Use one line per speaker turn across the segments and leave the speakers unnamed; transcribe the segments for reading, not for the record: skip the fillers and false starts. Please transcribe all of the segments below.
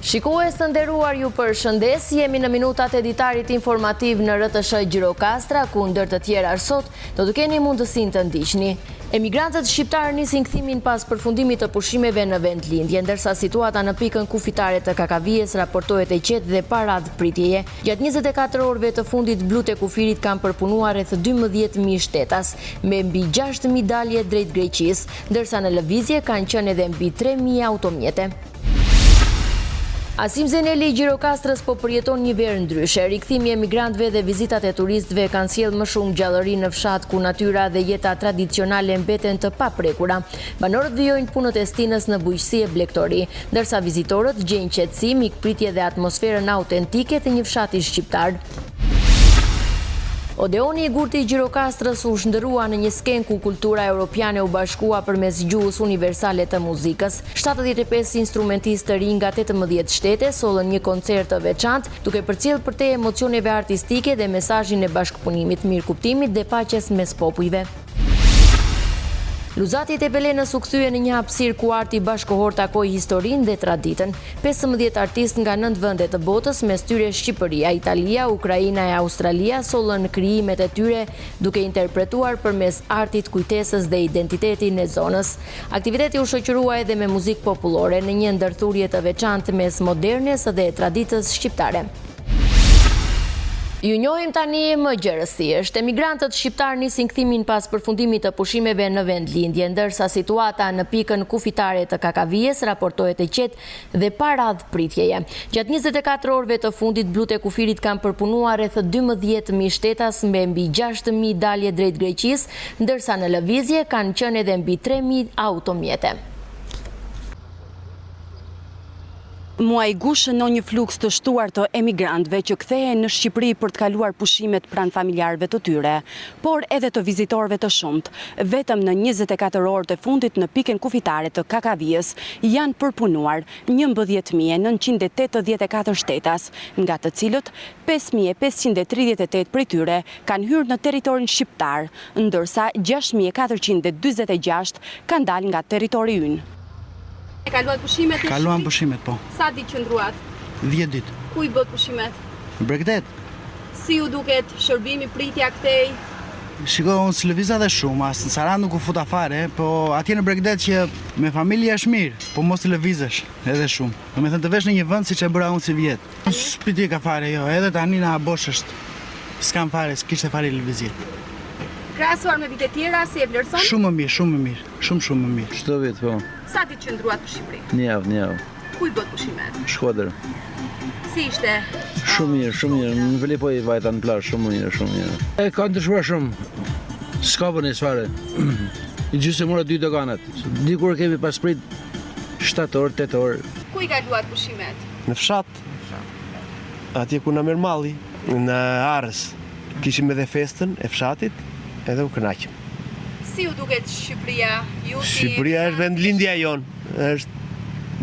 Shikues të nderuar, ju përshëndes, jemi në minutat e editarit informativ në RTS Gjirokastra, ku ndër të tjera sot do të keni mundësinë të ndiqni. Emigrantët shqiptarë nisin kthimin pas përfundimit të pushimeve në vendlindje, ndërsa situata në pikën kufitare të Kakavijes raportohet e qetë dhe pa radhë pritjeje. Gjatë 24 orëve të fundit, blut e kufirit kanë përpunuar rreth 12.000 shtetas, me mbi 6.000 dalje drejt Greqisë, ndërsa në lëvizje kanë qenë edhe mbi 3.000 automjete. Asim Zeneli i Gjirokastrës po përjeton një verë ndryshe. Rikthimi i emigrantëve dhe vizitat e turistëve kanë sjellë më shumë gjallëri në fshat ku natyra dhe jeta tradicionale mbeten të paprekura. Banorët vijojnë punët e stinës në bujqësi e blegtori, ndërsa vizitorët gjejnë qetësi, mikpritje dhe atmosferën autentike të një fshati shqiptar. Odeoni i Gurti i Gjirokastrës u shndërua në një skenë ku kultura europiane u bashkua përmes gjuhës universale të muzikës. 75 instrumentistë të rinj nga 18 shtete sollën një koncert të veçantë, duke përcjellë për te emocioneve artistike dhe mesazhin e bashkëpunimit, mirëkuptimit dhe paqes mes popujve. Luzati i Tepelenës u kthye në një hapësirë ku arti bashkëkohor takoi historinë dhe traditën. 15 artistë nga 9 vende të botës, mes tyre Shqipëria, Italia, Ukraina e Australia, sollën krijimet e tyre duke interpretuar përmes artit kujtesës dhe identitetin e zonës. Aktiviteti u shoqërua edhe me muzikë popullore në një ndërthurje të veçantë mes modernes dhe traditës shqiptare. Ju njohim tani më gjërësisht. Emigrantët shqiptar nisin kthimin pas përfundimit të pushimeve në vendlindje, ndërsa situata në pikën kufitare të Kakavijes raportohet e qetë dhe pa radhë pritjeje. Gjatë 24 orëve të fundit, blut e kufirit kanë përpunuar rreth 12.000 shtetas me mbi 6.000 dalje drejt Greqisë, ndërsa në lëvizje kanë qenë edhe mbi 3.000 automjete.
Muaj gush shënon një fluks të shtuar të emigrantëve që kthehen në Shqipëri për të kaluar pushimet pranë familjarëve të tyre, por edhe të vizitorëve të shumt. Vetëm në 24 orët e fundit në pikën kufitare të Kakavijes janë përpunuar 11.984 shtetas, nga të cilët 5.538 prej tyre kanë hyrë në territorin shqiptar, ndërsa 6.446 kanë dalë nga territori ynë.
E kaluat pushimet në Shqipëri?
Kaluan pushimet, po.
Sa ditë qëndruat?
10 ditë.
Ku i bët pushimet?
Bregdet.
Si u duket shërbimi, pritja këtej?
Shiko, unë s'lëviza dhe shumë, asë në Saran nuk u futa fare, po atje në Bregdet që me familje është mirë, po mos të lëvizesh edhe shumë. Do me thënë të vesh në një vënd si që bëra unë si vjetë. S'piti ka fare, jo, edhe tani na bosh është. S'kam fare, s'kishte fare lëvizje.
Krahasuar me vite tjera, si e vlerëson?
Shumë më mirë, shumë më mirë, shumë më mirë.
Çdo vit, po.
Sa ditë qëndruat në Shqipëri?
Një javë.
Ku i bët pushimet?
Shkodër.
Si ishte?
Shumë mirë. Në Velipoj vajta në plazh, shumë mirë. E ka ndryshuar shumë. S'ka vënë sfare. I gjysë mora 2 doganat. Dikur kemi pas prit 7 orë, 8 orë.
Ku i kaluat pushimet?
Në fshat. Atje ku na merr malli, në Arës. Kishim edhe festën e fshatit, edhe u kënaqëm.
Si u duket Shqipëria?
Shqipëria është vendlindja jonë, është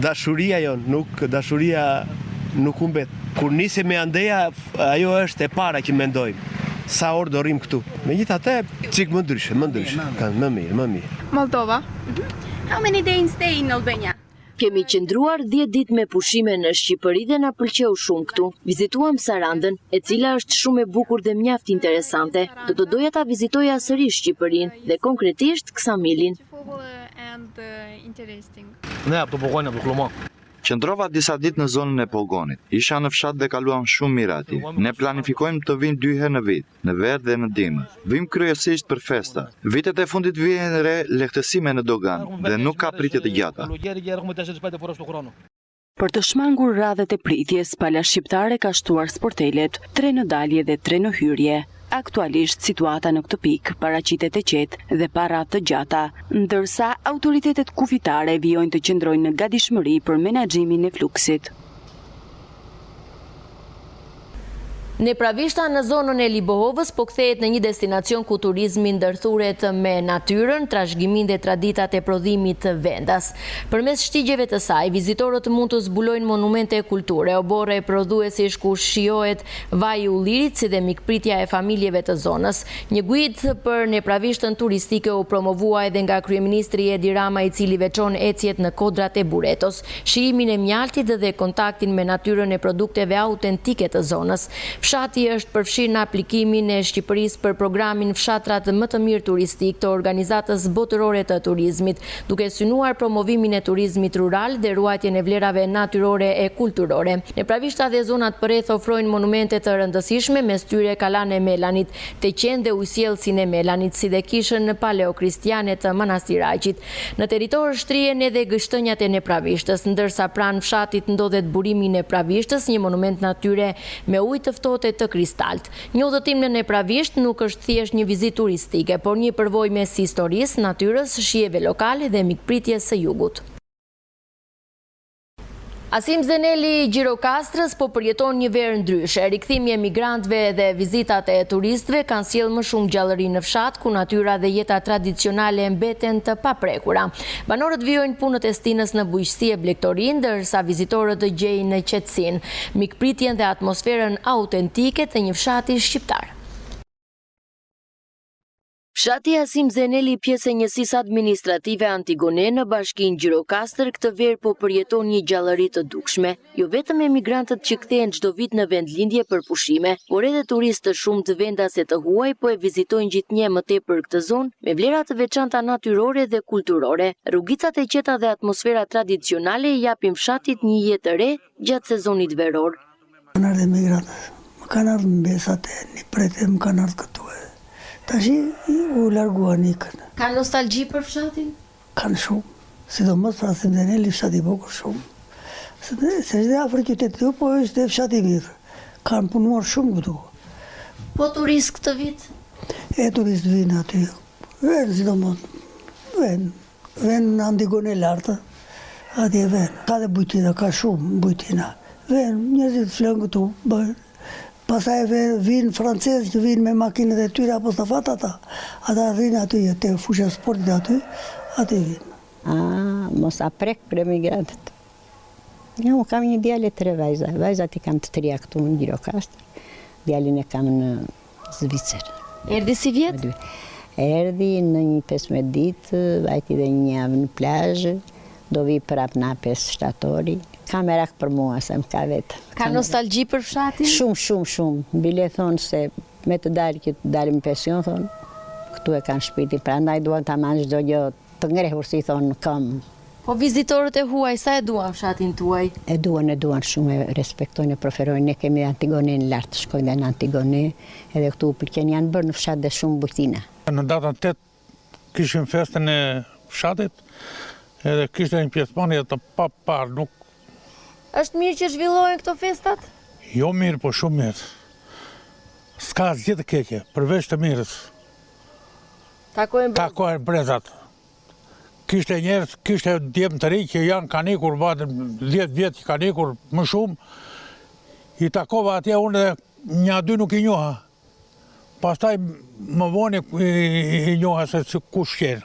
dashuria jonë, dashuria nuk humbet. Kur nisi me andeja, ajo është e para që mendojmë. Sa orë do rrim këtu. Megjithatë, çik më ndryshe, kanë më mirë.
Moldova. How many days stay in Albania?
Kemi qëndruar 10 ditë me pushime në Shqipëri dhe na pëlqeu shumë këtu. Vizituam Sarandën, e cila është shumë e bukur dhe mjaft interesante. Do të doja ta vizitoja sërish Shqipërinë dhe konkretisht Ksamilin.
Ne apo Pogonja për Klumon.
Qëndrova disa ditë në zonën e Pogonit. Isha në fshat dhe kaluam shumë mirë atje. Ne planifikojmë të vim 2 herë në vit, në verë dhe në dimër. Vim kryesisht për festa. Vitet e fundit vijnë re lehtësime në dogan dhe nuk ka pritje të gjata.
Për të shmangur radhët e pritjes, pala shqiptare ka shtuar sportelet, 3 në dalje dhe 3 në hyrje. Aktualisht situata në këtë pikë paraqitet e qetë dhe pa radhë të gjata, ndërsa autoritetet kufitare vijojnë të qëndrojnë në gatishmëri për menaxhimin e fluksit.
Nepravishta në zonën e Libohovës po kthehet në një destinacion ku turizmi ndërthuret me natyrën, trashëgimin dhe traditat e prodhimit të vendas. Përmes shtigjeve të saj, vizitorët mund të zbulojnë monumente e kulture, oborre e prodhuesish ku shijohet vaji i ullirit si dhe mikpritja e familjeve të zonës. Një guidë për nepravishtën turistike u promovua edhe nga kryeministri Edi Rama, i cili veçon ecjet në kodrat e Buretos, shijimin e mjaltit dhe kontaktin me natyrën e produkteve autentike të zonës. Fshati është përfshirë në aplikimin e Shqipërisë për programin Fshatrat më të mirë turistik të Organizatës Botërore të Turizmit, duke synuar promovimin e turizmit rural dhe ruajtjen e vlerave natyrore e kulturore. Nepravishtat dhe zonat përreth ofrojnë monumente të rëndësishme, mes tyre Kalane Melanit, Teqen dhe ujësiellësin e Melanit, si dhe kishën paleokristiane të Manastiraqit. Në territor shtrihen edhe gështënjat e Nepravishtës, ndërsa pranë fshatit ndodhet burimi i Nepravishtës, një monument natyre me ujë të ftohtë të kristalt. Një udhëtim në Nepravisht nuk është thjesht një vizitë turistike, por një përvojë mes historisë, natyrës, shijeve lokale dhe mikpritjes së jugut. Asim Zeneli Gjirokastrës po përjeton një verë ndryshe. Rikthimi i emigrantëve dhe vizitat e turistëve kanë sjellë më shumë gjallëri në fshat, ku natyra dhe jeta tradicionale mbeten të paprekura. Banorët vijojnë punët e stinës në bujqësi e blegtorin, ndërsa vizitorët gjejnë në qetësinë, mikpritjen dhe atmosferën autentike të një fshati shqiptar. Fshati Asim Zeneli, pjesë e njësisë administrative Antigone në bashkinë Gjirokastër, këtë verë po përjeton një gjallëri të dukshme. Jo vetëm emigrantët që kthehen çdo vit në vendlindje për pushime, por edhe turistë të shumë të vendase të huaj po e vizitojnë gjithnjë më tepër këtë zonë me vlera të veçanta natyrore dhe kulturore. Rrugicat e qeta dhe atmosfera tradicionale i japin fshatit një jetë të re gjatë sezonit veror.
Kanë ardhur emigrantët, më kanë ardhur mbesat e një prete, më kanë ardhur këtu. Tashi u larguan ikën.
Ka nostalgji për fshatin?
Kanë shumë, sidomos për Asim Zeneli, fshati i bukur shumë. Se është afër qytetit, po është fshati i mirë. Kanë punuar shumë këtu.
Po turist këtë vit?
Turist vinë aty. Vënë sidomos. Vënë në Antigone lartë. Atje vënë. Ka dhe bujtina, ka shumë bujtina. Vënë, njerëzit flenë këtu, bëjnë. Pasaj vinë francezë që vinë me makinët e tyre apo stafat ata vinë aty, te fusha sportit aty vinë.
Mos a prek për emigrantët. Ja, u kam një djale 3 vajza. Vajzat i kam të 3 këtu në Gjirokastër. Djalin e kam në Zvicër.
Erdi si vjetë?
Erdi në një 15 ditë, vajti dhe një javë në plazh, do vi prap na 5 shtatori. Ka merak për mua, se më ka vetë.
Ka nostalgji për fshatin?
Shumë. Bile thonë se me të dalë që të dalim në pension, thonë, këtu e kanë shpiti, pra ndaj duan të amanë çdo gjë të ngrehur, si thonë, në këmë.
Po vizitorët e huaj, sa e duan fshatin tuaj?
E duan shumë, e respektojnë, e preferojnë. Ne kemi Antigone në lartë, shkojnë dhe në Antigone, edhe këtu pëlqen janë bërë në fshat dhe shumë bujtina.
Në datën 8 kishim festën e fshatit, edhe kishte një pjesëmarrje të papar, nuk.
Është mirë që zhvillohen këto festat?
Jo mirë, po shumë mirë. S'ka asgjë të keqe, përveç të mirës. Takojnë brezat. Kishte njerëz, kishte djemë të ri që janë kanë ikur, 10 vjetë që kanë ikur më shumë. I takova atje unë dhe një 2 nuk i njoha. Pastaj më vonë i njoha se kush qenë.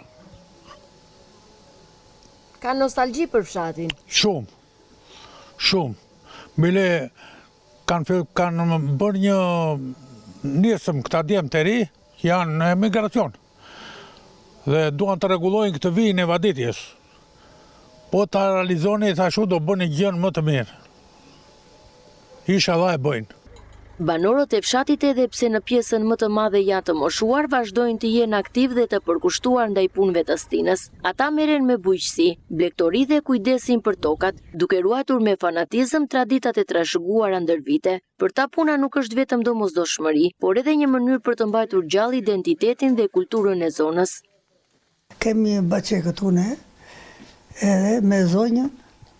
Ka nostalgji për fshatin?
Shumë. Bile kanë bërë një nisëm këta djemë të ri, janë në emigracion. Dhe duan të rregullojnë këtë vijin e vaditjes. Po ta realizoni, thashu do bëni gjën më të mirë. Inshallah e bëjnë.
Banorët e fshatit, edhe pse në pjesën më të madhe janë të moshuar, vazhdojnë të jenë aktiv dhe të përkushtuar ndaj punëve të stinës. Ata merren me bujqësi, blegtori dhe kujdesin për tokat, duke ruajtur me fanatizëm traditat e trashëguara ndër vite. Për ta puna nuk është vetëm domosdoshmëri, por edhe një mënyrë për të mbajtur gjallë identitetin dhe kulturën e zonës.
Kemi baçe këtu ne, edhe me zonjën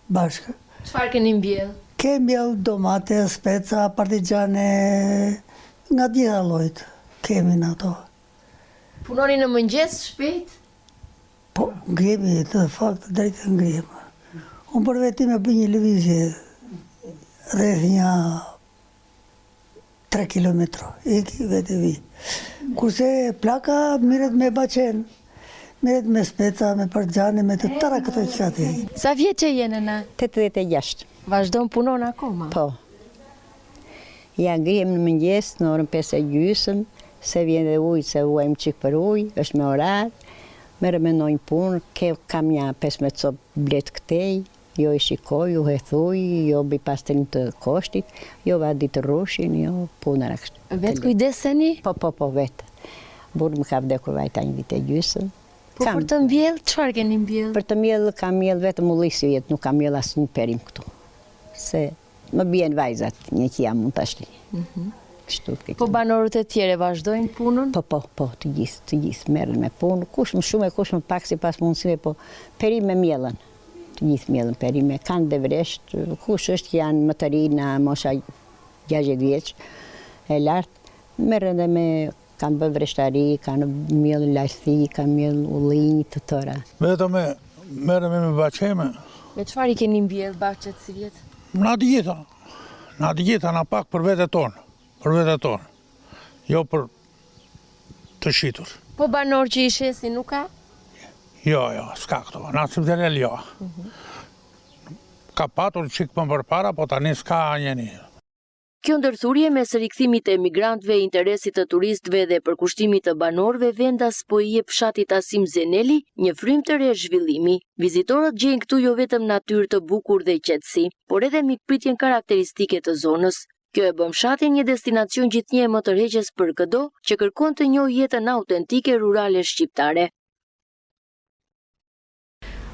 bashkë.
Çfarë keni mbjellë?
Kemi domate, speca, partigjane, nga gjitha llojit kemi në ato.
Punoni në mëngjes shpejt?
Po, ngrihemi, të fakt, drejtë ngrihemi. Unë për veti me bëj një lëvizje rreth një 3 kilometro, iki vete vi. Kurse plaka miret me baqen, miret me speca, me partizane, me të tëra këto që ka të.
Sa vjeç je nëna?
86.
Vazhdon punon akoma?
Po. Ja ngrihem në mëngjes në orën 5:30, se vjen dhe ujë, se uajmë qik për ujë, është me orar, merë me nojnë punë, kam ja 15 copë blet këtej, jo i shikoj, jo hethuj, jo bëj pastrim të koshtit, jo vadi të rrushin, jo punër akështë.
Vetë kujdeseni?
Po, vetë. Burë më ka vdekur vajta 1 vit e gjysmë.
Po për të mbjell, çfarë keni mbjell?
Për të mbjell, kam mbjell vetëm ullisi jetë, nuk kam mbjell asë një perim këtu. Se më bjen vajzat, një që jam mund të ashtë.
Po banorët e tjere vazhdojnë punën?
Po, të gjithë merren me punë, kush më shumë e kush më pak si pas mundësive, po perim me mjellën. Të gjithë mjellën perime, kanë dhe vresht, kush është janë më të rina, mosha 60 vjeç, e lartë, merren dhe me, kanë bërë vreshtari, kanë mjellë lajthi, kanë mjellë ullinj të tëra.
Vetëm merrem me baqeme.
Me çfarë i keni mbjell baqet si vjetë?
Na të gjitha, na pak për vete tonë, jo për të shitur.
Po banor që i shesi nuk ka?
Jo, s'ka këto, na sëmëtërel jo. Ka patur qik më përpara, po tani s'ka njeni.
Kjo ndërthurje mes rikthimit të emigrantëve, interesit të turistëve dhe përkushtimit të banorëve vendas po i jep fshatit Asim Zeneli një frymë të re zhvillimi. Vizitorët gjejnë këtu jo vetëm natyrë të bukur dhe qetësi, por edhe mikpritjen karakteristike të zonës. Kjo e bën fshatin një destinacion gjithnjë më tërheqës për çdo që kërkon të njohë jetën autentike rurale shqiptare.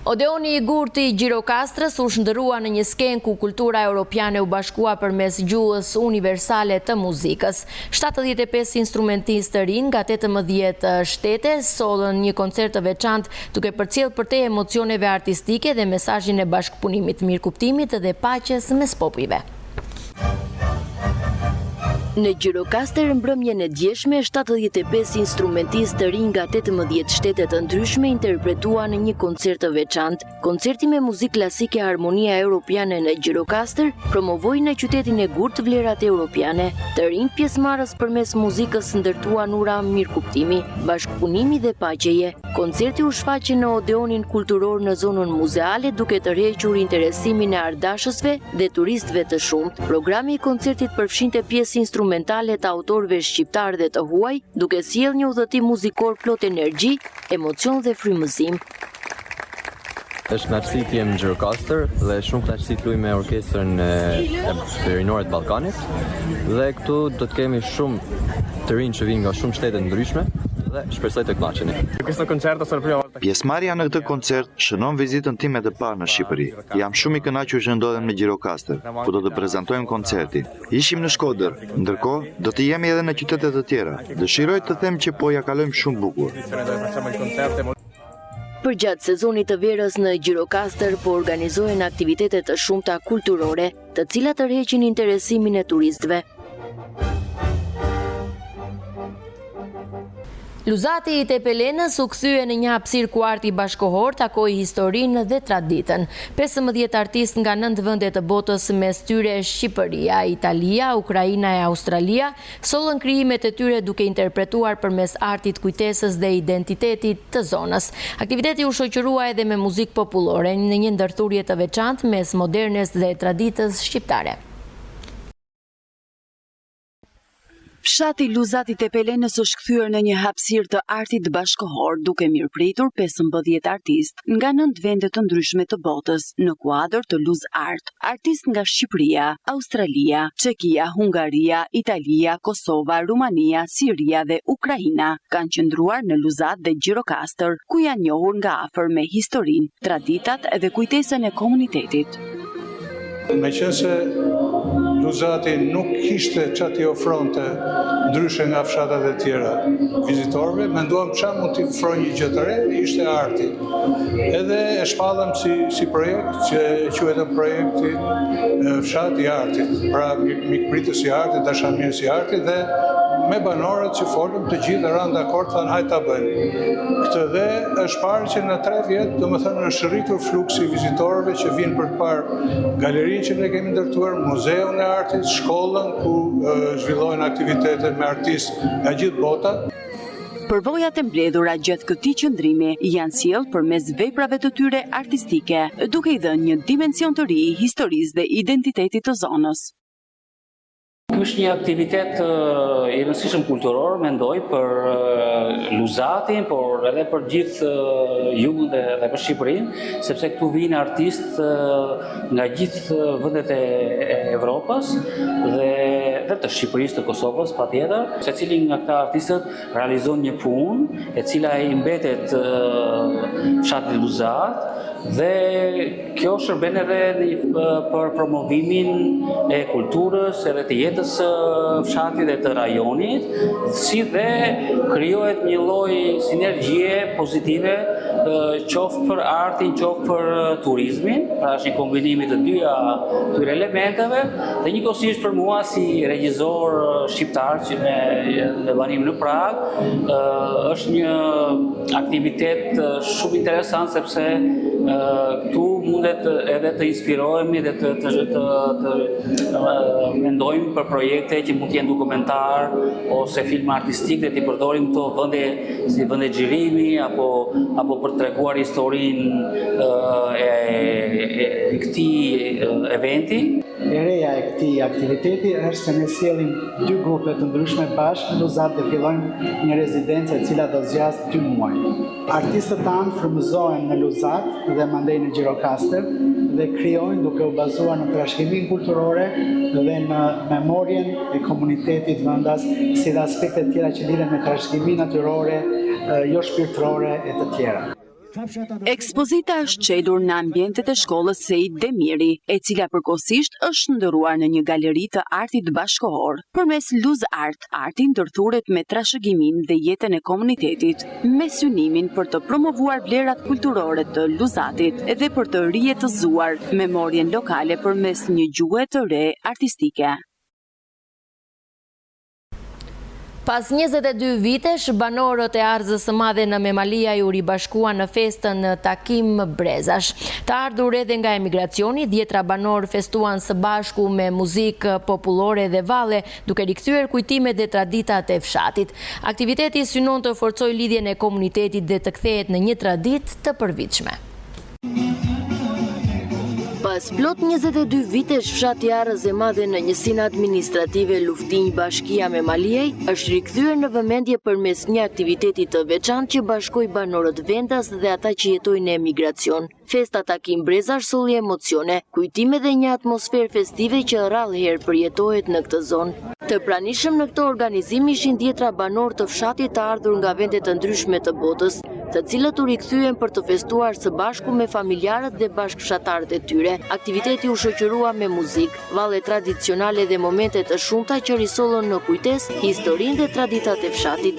Odeoni i Gurti i Gjirokastrës u shndërrua në një skenë ku kultura europiane u bashkua përmes gjuhës universale të muzikës. 75 instrumentistë të rinj nga 18 shtete sollën një koncert të veçantë duke përcjellë përtej emocioneve artistike dhe mesazhin e bashkëpunimit, mirëkuptimit dhe paqes mes popujve. Në Gjirokastër mbrëmjen e djeshme, 75 instrumentistë të rinj nga 18 shtete të ndryshme interpretuan në një koncert të veçantë. Koncerti me muzikë klasike Harmonia Europiane në Gjirokastër promovoi në qytetin e Gurt vlerat europiane. Të rinj pjesëmarrës përmes muzikës ndërtuan ura mirëkuptimi, bashkëpunimi dhe paqeje. Koncerti u shfaqe në Odeonin kulturor në zonën muzeale duke tërhequr interesimin e ardashësve dhe turistëve të shumtë. Programi i koncertit përfshinte pjesë instrumentale të autorëve shqiptar dhe të huaj, duke sjellë një udhëtim muzikor plot energji, emocion dhe frymëzim.
Është kënaqësi të jem në Gjirokastër dhe shumë kënaqësi të luaj me orkestrën e Verinorët Ballkanit dhe këtu do të kemi shumë të rinj që vinë nga shumë shtete ndryshme dhe shpresoj të kënaqeni.
Pjesëmarrja në këtë koncert shënon vizitën time të parë në Shqipëri. Jam shumë i kënaqur që ndodhem në Gjirokastër, ku do të prezantojmë koncertin. Ishim në Shkodër, ndërkohë do të jemi edhe në qytete të tjera. Dëshiroj të them që po ja kalojmë shumë bukur.
Përgjatë sezonit të verës në Gjirokastër po organizohen aktivitete të shumta kulturore, të cilat tërheqin interesimin e turistëve. Luzati i Tepelenës u kthye në një hapësirë ku arti bashkohor takoi historinë dhe traditën. 15 artistë nga 9 vende të botës, mes tyre Shqipëria, Italia, Ukraina e Australia, sollën krijimet e tyre duke interpretuar përmes artit kujtesës dhe identitetit të zonës. Aktiviteti u shoqërua edhe me muzikë popullore në një ndërthurje të veçantë mes modernes dhe traditës shqiptare.
Fshati Luzati Tepelenës është kthyer në një hapësirë të artit bashkohor duke mirëpritur 15 artistë nga 9 vende të ndryshme të botës në kuadër të Luz Art. Artistë nga Shqipëria, Australia, Çekia, Hungaria, Italia, Kosova, Rumania, Siria dhe Ukraina kanë qëndruar në Luzat dhe Gjirokastër, ku janë njohur nga afër me historinë, traditat dhe kujtesën e komunitetit.
Meqense Luzati nuk kishte që t'i ofronte ndryshe nga fshatat e tjera vizitorëve, menduam që mund t'i ofrojë një gjë të re, ishte arti. Edhe e shpallëm si projekt që quhet projekti Fshat i Artit, pra mikpritës i artit, dashamirës i artit dhe me banorët që folëm të gjithë rënë dakord, thanë hajde ta bëjmë. Këtë dhe është parë që në 3 vjet, domethënë është rritur fluksi vizitorëve që vinë për të parë galerinë që ne kemi ndërtuar, muzeun e artit, shkollën ku zhvillohen aktivitete me artistë nga gjithë bota.
Përvojat e mbledhura gjatë këtij qëndrimi janë sjellë përmes veprave të tyre artistike, duke i dhënë një dimension të ri historisë dhe identitetit të zonës.
Ky është një aktivitet i rëndësishëm kulturor, mendoj, për Luzatin, por edhe për gjithë jugun dhe për Shqipërinë, sepse këtu vinë artistë nga gjithë vendet e Evropës dhe të Shqipërisë, të Kosovës, patjetër. Secili nga këta artistët realizon një punë e cila i mbetet fshatit Luzat, dhe kjo shërben edhe për promovimin e kulturës edhe të jetës fshatit dhe të rajonit, si dhe krijohet një lloj sinergjie pozitive qoftë për artin, qoftë për turizmin, pra është një kombinim i të dyja këtyre elementeve, dhe njëkohësisht për mua si regjisor shqiptar që me banim në Prag, është një aktivitet shumë interesant sepse këtu mundet edhe të inspirohemi dhe të mendojmë për projekte që mund të jenë dokumentar ose film artistik dhe të përdorim këto vende si vende xhirimi apo për treguar historinë e këtij eventi.
E reja e këtij aktiviteti është se ne sjellim 2 grupe të ndryshme bashkë në Luzat dhe fillojmë një rezidencë e cila do zgjasë 2 muaj. Artistët tanë frymëzohen në Luzat dhe mandej në Gjirokastër dhe krijojnë duke u bazuar në trashëgimin kulturore dhe në memorien e komunitetit vendas, si dhe aspekte tjera që lidhen me trashëgimin natyrore, jo shpirtërore e të tjera.
Ekspozita është çelur në ambientet e shkollës Sejt Demiri, e cila përkohësisht është ndëruar në një galeri të artit bashkëkohor. Përmes Luz Art, arti ndërthuret me trashëgimin dhe jetën e komunitetit, me synimin për të promovuar vlerat kulturore të Luzatit dhe për të rijetëzuar memorien lokale përmes një gjuhe të re artistike.
Pas 22 vitesh, banorët e Arzës së Madhe në Memalia u ribashkuan në festën në takim brezash. Të ardhur edhe nga emigracioni, 10 banorë festuan së bashku me muzikë popullore dhe valle, duke rikthyer kujtimet dhe traditat e fshatit. Aktiviteti synon të forcojë lidhjen e komunitetit dhe të kthehet në një traditë të përvitshme. Pas plot 22 vitesh, fshati Arës e Madhe në njësinë administrative Luftinj Bashkia Memaliej është rikthyer në vëmendje përmes një aktiviteti të veçantë që bashkoi banorët vendas dhe ata që jetojnë në emigracion. Festa takim brezash solli emocione, kujtime dhe një atmosferë festive që rrallëherë përjetohet në këtë zonë. Të pranishëm në këtë organizim ishin 10 banorë të fshatit të ardhur nga vende të ndryshme të botës, të cilët u rikthyen për të festuar së bashku me familjarët dhe bashkëfshatarët e tyre. Aktiviteti u shoqërua me muzikë, valle tradicionale dhe momente të shumta që risollën në kujtesë historinë dhe traditat e fshatit.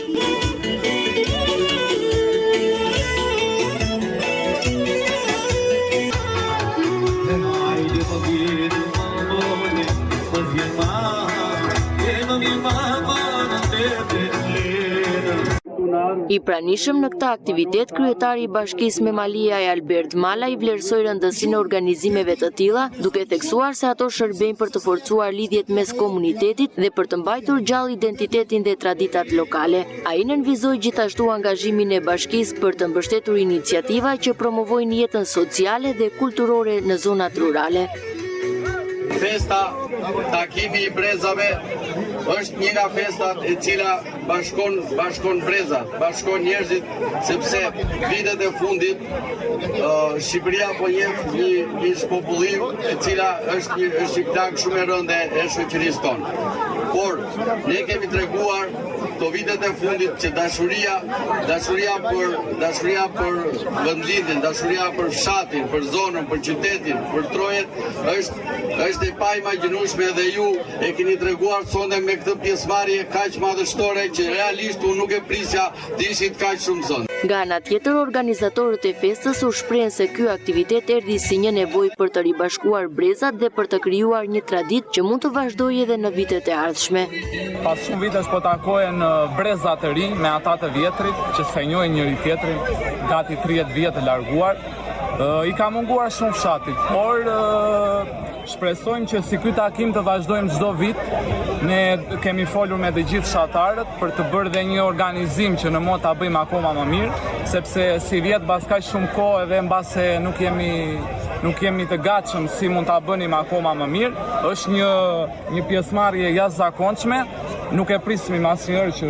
I pranishëm në këtë aktivitet, kryetari i Bashkisë Memalia Albert Mala i vlerësoi rëndësinë e organizimeve të tilla, duke theksuar se ato shërbejnë për të forcuar lidhjet mes komunitetit dhe për të mbajtur gjallë identitetin dhe traditat lokale. Ai nënvizoi gjithashtu angazhimin e bashkisë për të mbështetur iniciativa që promovojnë jetën sociale dhe kulturore në zonat rurale.
Festa takimi i brezave është një nga festat e cila bashkon brezat, bashkon njerëzit, sepse vitet e fundit Shqipëria po njeh një shpopullim e cila është një plagë shumë e rëndë e shoqërisë tonë. Por ne kemi treguar këto vitet e fundit që dashuria për vendlindjen, dashuria për fshatin, për zonën, për qytetin, për trojet është e paimagjinueshme dhe ju e keni treguar sonde me këtë pjesëmarrje kaq madhështore që realisht unë nuk e prisja të ishit kaq shumë zonë.
Nga ana tjetër, organizatorët e festës u shprehen se ky aktivitet erdhi si një nevojë për të ribashkuar brezat dhe për të krijuar një traditë që mund të vazhdojë edhe në vitet e ardhshme.
Pas shumë vitesh po takohen breza të rinj me ata të vjetrit që s'e njohin njëri tjetrin, gati 30 vjet të larguar. I ka munguar shumë fshatit, por shpresojmë që si ky takim të vazhdojmë çdo vit. Ne kemi folur me të gjithë fshatarët për të bërë dhe një organizim që në mod ta bëjmë akoma më mirë, sepse si vjet mbas kaq shumë kohë edhe mbase nuk jemi të gatshëm si mund ta bënim akoma më mirë. Është një pjesëmarrje jashtëzakonshme, nuk e prisnim asnjëherë që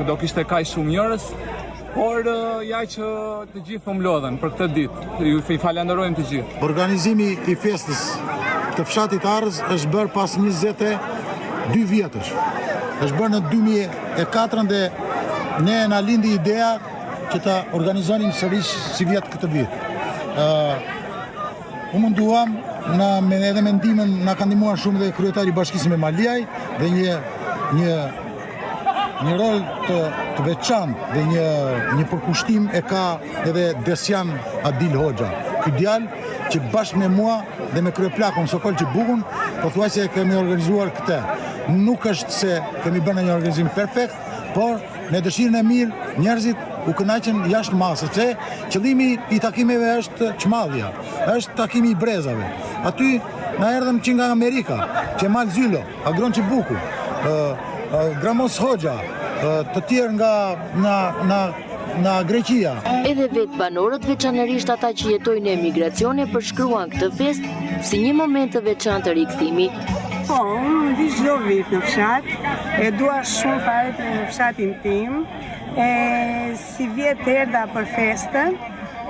do kishte kaq shumë njerëz. Por ja që të gjithë mlodhen për këtë ditë, ju falenderojmë të gjithë.
Organizimi i festës të fshatit Arrës është bërë pas 22 vjetësh. Është bërë në 2004 dhe ne na lindi ideja që ta organizonim sërish si vjet këtë vit. U munduam edhe me ndihmën na ka ndihmuar shumë dhe kryetari i bashkisë me Maliaj dhe një rol të veçantë dhe një përkushtim e ka edhe Desjan Adil Hoxha. Ky djalë që bashkë me mua dhe me kryeplakun Sokol Çibukun, pothuajse kemi organizuar këtë. Nuk është se kemi bërë një organizim perfekt, por me dëshirën e mirë njerëzit u kënaqën jashtë masë, sepse qëllimi i takimeve është çmallja, është takimi i brezave. Aty na erdhën që nga Amerika, Qemal Zylo, Agron Çibuku, Gramos Hoxha, të tjerë nga Greqia.
Edhe vetë banorët, veçanërisht ata që jetojnë në emigracion, e përshkruan këtë festë si një moment të veçantë të rikthimi.
Po, unë vi çdo vit në fshat, e dua shumë fare në fshatin tim, si vjet erdha për festën,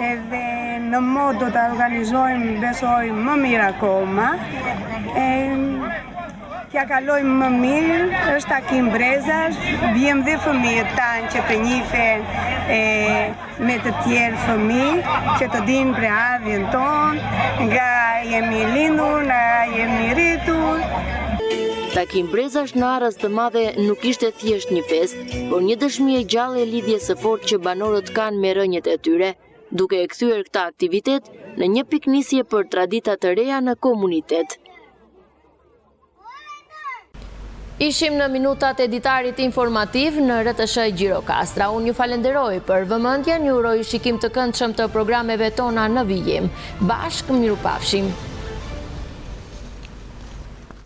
edhe në mod do të organizojmë, besoj, më mirë akoma. T'ja kalojmë më mirë, është takim brezash, vjem dhe fëmijët tanë që të njihen me të tjerë fëmijë, që të dinë për ardhjen tonë, nga jemi lindur, nga jemi rritur.
Takim brezash në Arrës të Madhe nuk ishte thjesht një festë, por një dëshmi e gjallë e lidhjes së fortë që banorët kanë me rënjët e tyre, duke e kthyer këtë aktivitet në një piknisje për tradita të reja në komunitet. Ishim në minutat e ditarit informativ në RTS Gjirokastra. Unë ju falenderoj për vëmendjen, ju uroj shikim të këndshëm të programeve tona në vijim. Bashkë, mirupafshim.